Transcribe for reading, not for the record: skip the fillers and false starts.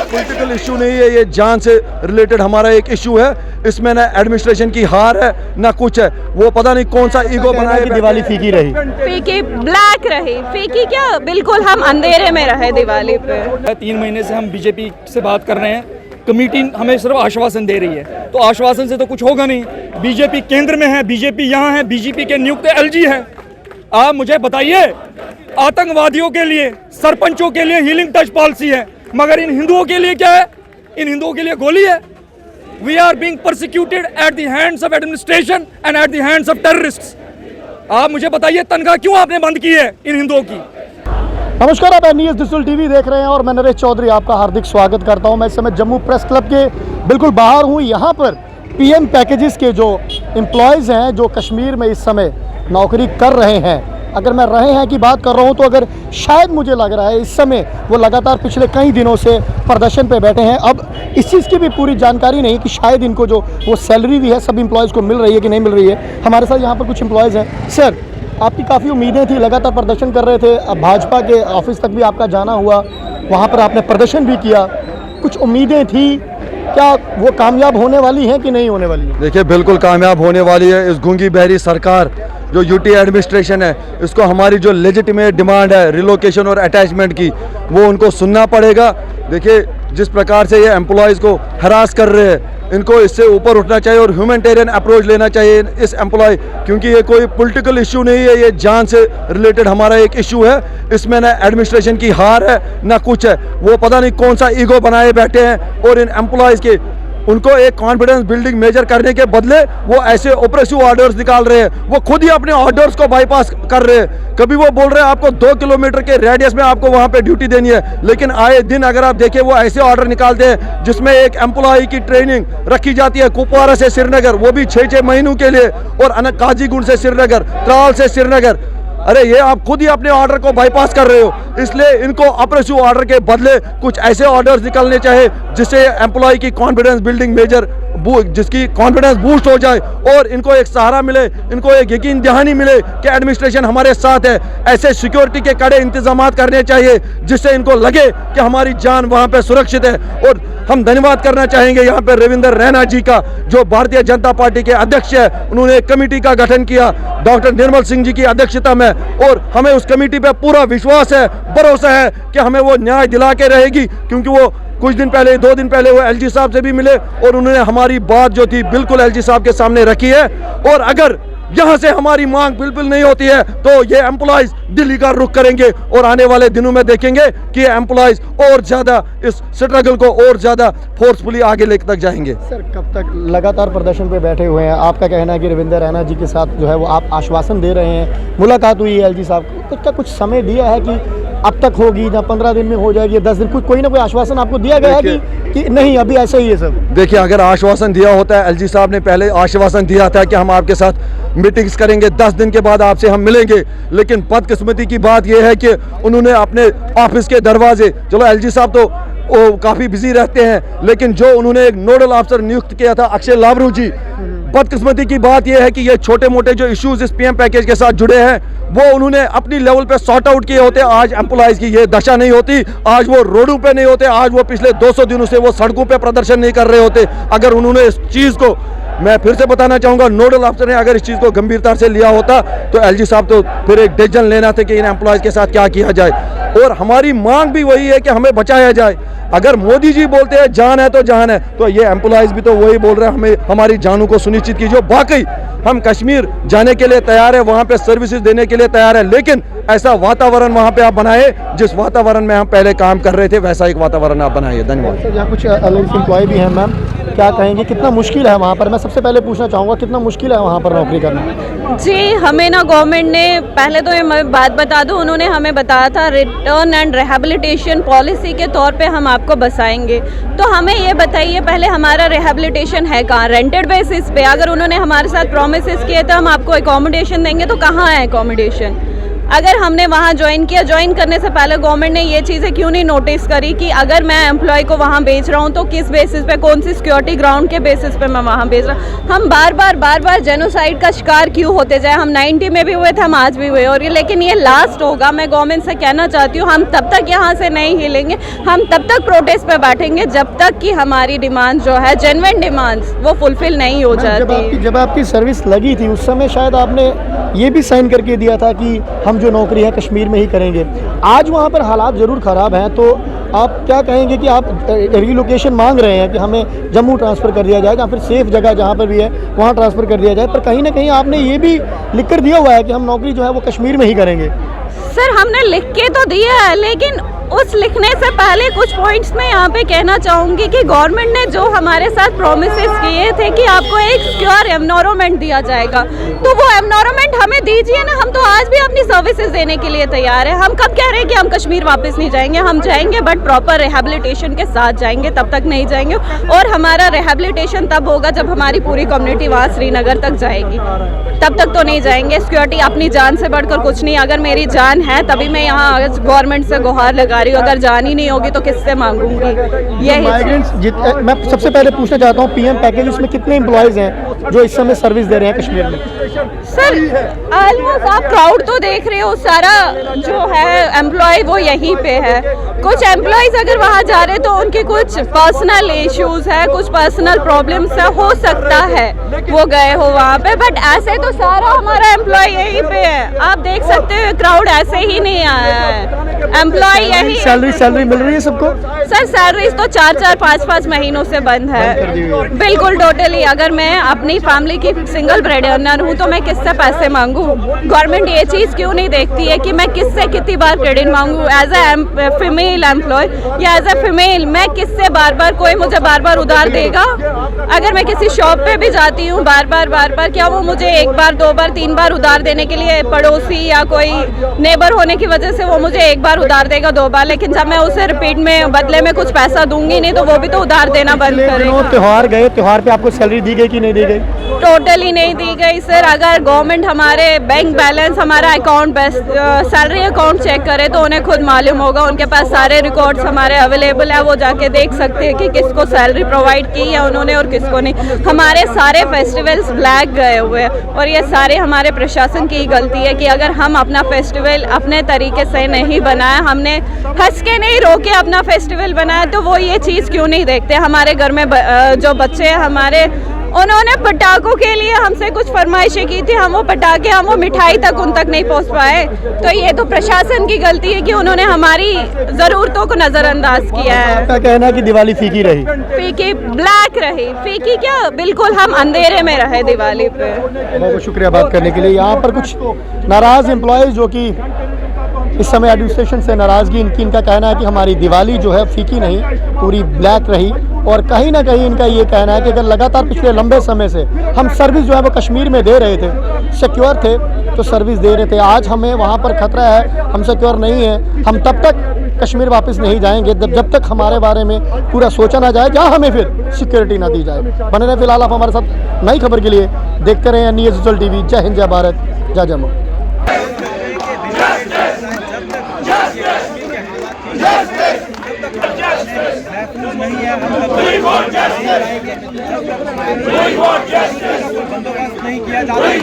Political issue नहीं है, ये जान से रिलेटेड हमारा एक इशू है। इसमें ना एडमिनिस्ट्रेशन की हार है ना कुछ है। वो पता नहीं कौन सा ईगो बनाए कि दिवाली फीकी रही, फीकी ब्लैक रही। फीकी क्या, बिल्कुल हम अंधेरे में रहे दिवाली पे। 3 महीने से हम बीजेपी से बात कर रहे हैं, कमेटी हमें सिर्फ आश्वासन दे रही है, तो आश्वासन से तो कुछ होगा नहीं। बीजेपी केंद्र में है, बीजेपी यहाँ है, बीजेपी के नियुक्त एलजी है। आप मुझे बताइए, आतंकवादियों के लिए, सरपंचों के लिए हीलिंग टच पॉलिसी है, मगर इन हिंदुओं के लिए क्या है? इन हिंदुओं के लिए गोली है। We are being persecuted at the hands of administration and at the hands of terrorists. आप मुझे बताइए, तनख्वाह क्यों आपने बंद की है इन हिंदुओं की? नमस्कार, आप न्यूज़ डिजिटल टीवी देख रहे हैं और मैं नरेश चौधरी आपका हार्दिक स्वागत करता हूं। मैं इस समय जम्मू प्रेस क्लब के बिल्कुल बाहर हूं। यहां पर पीएम पैकेजेस के जो एम्प्लॉयज़ हैं, जो कश्मीर में इस समय नौकरी कर रहे हैं, अगर मैं रहे हैं की बात कर रहा हूं तो अगर शायद मुझे लग रहा है इस समय वो लगातार पिछले कई दिनों से प्रदर्शन पे बैठे हैं। अब इस चीज़ की भी पूरी जानकारी नहीं कि शायद इनको जो वो सैलरी भी है सब एम्प्लॉयज़ को मिल रही है कि नहीं मिल रही है। हमारे साथ यहाँ पर कुछ एम्प्लॉयज़ हैं। सर, आपकी काफ़ी उम्मीदें थी, लगातार प्रदर्शन कर रहे थे, अब भाजपा के ऑफिस तक भी आपका जाना हुआ, वहाँ पर आपने प्रदर्शन भी किया, कुछ उम्मीदें थी, क्या वो कामयाब होने वाली हैं कि नहीं होने वाली है? देखिए, बिल्कुल कामयाब होने वाली है। इस गूंगी बहरी सरकार जो यूटी एडमिनिस्ट्रेशन है, इसको हमारी जो लेजिटिमेट डिमांड है रिलोकेशन और अटैचमेंट की, वो उनको सुनना पड़ेगा। देखिए, जिस प्रकार से ये एम्प्लॉयज़ को हरास कर रहे हैं, इनको इससे ऊपर उठना चाहिए और ह्यूमैनिटेरियन अप्रोच लेना चाहिए इस एम्प्लॉय, क्योंकि ये कोई पॉलिटिकल इशू नहीं है, ये जान से रिलेटेड हमारा एक इशू है। इसमें ना एडमिनिस्ट्रेशन की हार है ना कुछ है। वो पता नहीं कौन सा ईगो बनाए बैठे हैं और इन एम्प्लॉयज़ के उनको एक कॉन्फिडेंस बिल्डिंग मेजर करने के बदले वो ऐसे ऑपरेसिव ऑर्डर्स निकाल रहे हैं। वो खुद ही अपने ऑर्डर्स को बाईपास कर रहे हैं। कभी वो बोल रहे हैं आपको 2 किलोमीटर के रेडियस में आपको वहां पे ड्यूटी देनी है, लेकिन आए दिन अगर आप देखें वो ऐसे ऑर्डर निकालते हैं जिसमें एक एम्प्लॉय की ट्रेनिंग रखी जाती है कुपवारा से श्रीनगर, वो भी 6-6 महीनों के लिए, और काजीगुंड से श्रीनगर, त्राल से श्रीनगर। अरे ये आप खुद ही अपने ऑर्डर को बाईपास कर रहे हो। इसलिए इनको ऑपरेसिव ऑर्डर के बदले कुछ ऐसे ऑर्डर्स निकलने चाहिए जिससे एम्प्लॉय की कॉन्फिडेंस बिल्डिंग मेजर, जिसकी कॉन्फिडेंस बूस्ट हो जाए और इनको एक सहारा मिले, इनको एक यकीन दहानी मिले कि एडमिनिस्ट्रेशन हमारे साथ है। ऐसे सिक्योरिटी के कड़े इंतजाम करने चाहिए जिससे इनको लगे कि हमारी जान वहाँ पे सुरक्षित है। और हम धन्यवाद करना चाहेंगे यहाँ पे रविंदर रैना जी का, जो भारतीय जनता पार्टी के अध्यक्ष है। उन्होंने एक कमेटी का गठन किया डॉक्टर निर्मल सिंह जी की अध्यक्षता में, और हमें उस कमेटी पे पूरा विश्वास है, भरोसा है कि हमें वो न्याय दिला के रहेगी, क्योंकि वो कुछ दिन पहले, 2 दिन पहले वो एलजी साहब से भी मिले और उन्होंने हमारी बात जो थी बिल्कुल एलजी साहब के सामने रखी है। और अगर यहाँ से हमारी मांग बिल्कुल नहीं होती है तो ये एम्प्लॉयज दिल्ली का रुख करेंगे और आने वाले दिनों में देखेंगे कि एम्प्लॉयज और ज़्यादा इस स्ट्रगल को और ज़्यादा फोर्सफुली आगे लेकर तक जाएंगे। सर, कब तक लगातार प्रदर्शन पे बैठे हुए हैं? आपका कहना है कि रविंदर रैना जी के साथ जो है वो आप आश्वासन दे रहे हैं, मुलाकात हुई है एलजी साहब को, तो क्या कुछ समय दिया है कि अब तक होगी या 15 दिन में हो जाएगी, 10 दिन, कोई ना कोई आश्वासन आपको दिया गया है कि नहीं अभी ऐसा ही है सब? देखिए, अगर आश्वासन दिया होता है, एलजी साहब ने पहले आश्वासन दिया था कि हम आपके साथ मीटिंग्स करेंगे, 10 दिन के बाद आपसे हम मिलेंगे, लेकिन बदकिस्मती की बात यह है कि उन्होंने अपने ऑफिस के दरवाजे, चलो एलजी साहब तो वो काफ़ी बिजी रहते हैं, लेकिन जो उन्होंने एक नोडल अफसर नियुक्त किया था अक्षय लावरू जी, बदकिस्मती की बात यह है कि ये छोटे मोटे जो इश्यूज इस पीएम पैकेज के साथ जुड़े हैं वो उन्होंने अपनी लेवल पे सॉर्ट आउट किए होते, आज एम्प्लॉयज़ की ये दशा नहीं होती, आज वो रोडों पे नहीं होते, आज वो पिछले 200 दिनों से वो सड़कों पे प्रदर्शन नहीं कर रहे होते। अगर उन्होंने इस चीज़ को, मैं फिर से बताना चाहूँगा, नोडल अफसर ने अगर इस चीज़ को गंभीरता से लिया होता तो एलजी साहब तो फिर एक डिसीजन लेना था कि इन एम्प्लॉयज़ के साथ क्या किया जाए। और हमारी मांग भी वही है कि हमें बचाया जाए। अगर मोदी जी बोलते हैं जान है तो जान है, तो ये एम्प्लॉयज़ भी तो वही बोल रहे हैं, हमें हमारी जानों को सुनिश्चित कीजिए। बाकी हम कश्मीर जाने के लिए तैयार है, वहाँ पे सर्विसेज देने के लिए तैयार है, लेकिन ऐसा वातावरण वहाँ पे आप बनाए जिस वातावरण में हम पहले काम कर रहे थे, वैसा एक वातावरण आप बनाइए। धन्यवाद। सर, यहाँ कुछ एम्प्लॉय भी हैं, मैम, क्या कहेंगे कितना मुश्किल है वहाँ पर? मैं सबसे पहले पूछना चाहूँगा कितना मुश्किल है वहाँ पर नौकरी करना? जी, हमें ना गवर्नमेंट ने, पहले तो ये बात बता दूं, उन्होंने हमें बताया था रिटर्न एंड रिहेबिलिटेशन पॉलिसी के तौर पे हम आपको बसाएंगे। तो हमें ये बताइए पहले हमारा रिहेबिलिटेशन है कहाँ? रेंटेड बेसिस पे? अगर उन्होंने हमारे साथ प्रोमिसेस किए थे हम आपको एकोमोडेशन देंगे, तो कहाँ है एकोमोडेशन? अगर हमने वहाँ ज्वाइन किया, ज्वाइन करने से पहले गवर्नमेंट ने ये चीज़ें क्यों नहीं नोटिस करी कि अगर मैं एम्प्लॉय को वहाँ भेज रहा हूँ तो किस बेसिस पे, कौन सी सिक्योरिटी ग्राउंड के बेसिस पे मैं वहाँ भेज रहा हूँ। हम बार बार जेनोसाइड का शिकार क्यों होते जाए। हम 90 में भी हुए थे, हम आज भी हुए, और लेकिन ये लास्ट होगा। मैं गवर्नमेंट से कहना चाहती हूँ, हम तब तक यहाँ से नहीं हिलेंगे, हम तब तक प्रोटेस्ट पे बैठेंगे जब तक कि हमारी डिमांड जो है, जेन्युइन डिमांड्स, वो फुलफिल नहीं हो जाती। जब आपकी सर्विस लगी थी उस समय शायद आपने ये भी साइन करके दिया था कि हम जो नौकरी है कश्मीर में ही करेंगे। आज वहाँ पर हालात ज़रूर ख़राब हैं, तो आप क्या कहेंगे कि आप रिलोकेशन मांग रहे हैं कि हमें जम्मू ट्रांसफ़र कर दिया जाए या फिर सेफ़ जगह जहाँ पर भी है वहाँ ट्रांसफ़र कर दिया जाए, पर कहीं ना कहीं आपने ये भी लिख कर दिया हुआ है कि हम नौकरी जो है वो कश्मीर में ही करेंगे। सर, हमने लिख के तो दिया है, लेकिन उस लिखने से पहले कुछ पॉइंट्स मैं यहाँ पे कहना चाहूँगी कि गवर्नमेंट ने जो हमारे साथ प्रोमिसेस किए थे कि आपको एक सिक्योर एनवायरनमेंट दिया जाएगा, तो वो एनवायरनमेंट हमें दीजिए ना। हम तो आज भी अपनी सर्विसेज देने के लिए तैयार हैं। हम कब कह रहे हैं कि हम कश्मीर वापस नहीं जाएंगे? हम जाएंगे, बट प्रॉपर रिहेबिलिटेशन के साथ जाएंगे, तब तक नहीं जाएंगे। और हमारा रिहेबिलिटेशन तब होगा जब हमारी पूरी कम्युनिटी वहाँ श्रीनगर तक जाएगी, तब तक तो नहीं जाएंगे। सिक्योरिटी अपनी जान से बढ़कर कुछ नहीं। अगर मेरी जान है तभी मैं यहाँ गवर्नमेंट से गुहार लगा रही हूँ। अगर जान ही नहीं होगी तो किससे मांगूंगी? यही माइग्रेंट्स मैं सबसे पहले पूछना चाहता हूँ, पीएम पैकेज उसमें कितने एम्प्लॉयज हैं जो इस समय सर्विस दे रहे हैं कश्मीर में? सर, ऑलमोस्ट आप क्राउड तो देख रहे हो, सारा जो है एम्प्लॉय वो यहीं पे है। कुछ एम्प्लॉयज अगर वहाँ जा रहे तो उनके कुछ पर्सनल इश्यूज है, कुछ पर्सनल प्रॉब्लम्स है, हो सकता है वो गए हो वहाँ पे, बट ऐसे तो सारा हमारा एम्प्लॉय यहीं पे है। आप देख सकते हो क्राउड ऐसे ही नहीं आया है, एम्प्लॉय यही। सैलरी मिल रही है सबको? सर, सैलरीज तो 4-5 महीनों से बंद है, बिल्कुल टोटली। अगर मैं अपनी फैमिली की सिंगल ब्रेड अर्नर हूँ तो मैं किससे पैसे मांगूँ? गवर्नमेंट ये चीज़ क्यों नहीं देखती है कि मैं किससे कितनी बार क्रेडिट मांगूँ? एज ए फीमेल एम्प्लॉय या एज ए फीमेल मैं किससे बार कोई मुझे बार उधार देगा? अगर मैं किसी शॉप पे भी जाती हूँ बार बार, क्या वो मुझे 1 बार 2 बार 3 बार उधार देने के लिए, पड़ोसी या कोई नेबर होने की वजह से वो मुझे 1 बार उधार देगा, 2 बार, लेकिन जब मैं उसे रिपीट में बदले में कुछ पैसा दूंगी नहीं तो वो भी तो उधार देना बंद करेगा। त्योहार गए, त्योहार पे आपको सैलरी दी गई कि नहीं दी गई? टोटली नहीं दी गई सर। अगर गवर्नमेंट हमारे बैंक बैलेंस, हमारा अकाउंट, सैलरी अकाउंट चेक करे तो उन्हें खुद मालूम होगा। उनके पास सारे रिकॉर्ड्स हमारे अवेलेबल है, वो जाके देख सकते हैं कि किसको सैलरी प्रोवाइड की है उन्होंने और किसको नहीं। हमारे सारे फेस्टिवल्स ब्लैक गए हुए हैं और ये सारे हमारे प्रशासन की गलती है कि अगर हम अपना फेस्टिवल अपने तरीके से नहीं बनाया, हमने हंस के नहीं रोके अपना फेस्टिवल बनाया, तो वो ये चीज़ क्यों नहीं देखते? हमारे घर में जो बच्चे हैं हमारे, उन्होंने पटाखों के लिए हमसे कुछ फरमाइशें की थी, हम वो पटाखे, हम वो मिठाई तक उन तक नहीं पहुंच पाए। तो ये तो प्रशासन की गलती है कि उन्होंने हमारी ज़रूरतों को नज़रअंदाज किया है। आपका कहना है कि दिवाली फीकी रही? फीकी ब्लैक रही, फीकी क्या, बिल्कुल हम अंधेरे में रहे दिवाली पे। बहुत बहुत शुक्रिया बात करने के लिए। यहाँ पर कुछ नाराज़ एम्प्लॉयज़ जो कि इस समय एडमिनिस्ट्रेशन से नाराज़गी इनका कहना है कि हमारी दिवाली जो है फीकी नहीं, पूरी ब्लैक रही। और कहीं ना कहीं इनका ये कहना है कि अगर लगातार पिछले लंबे समय से हम सर्विस जो है वो कश्मीर में दे रहे थे, सिक्योर थे तो सर्विस दे रहे थे, आज हमें वहाँ पर खतरा है, हम सिक्योर नहीं है, हम तब तक कश्मीर वापस नहीं जाएंगे जब तक हमारे बारे में पूरा सोचा ना जाए, जहाँ हमें फिर सिक्योरिटी ना दी जाए। बने रहे फिलहाल आप हमारे साथ नई खबर के लिए, देखते रहें न्यूज़ डिजिटल टीवी। जय हिंद, जय भारत, जय जम्मू। बंदोबस्त नहीं किया जा रहा है।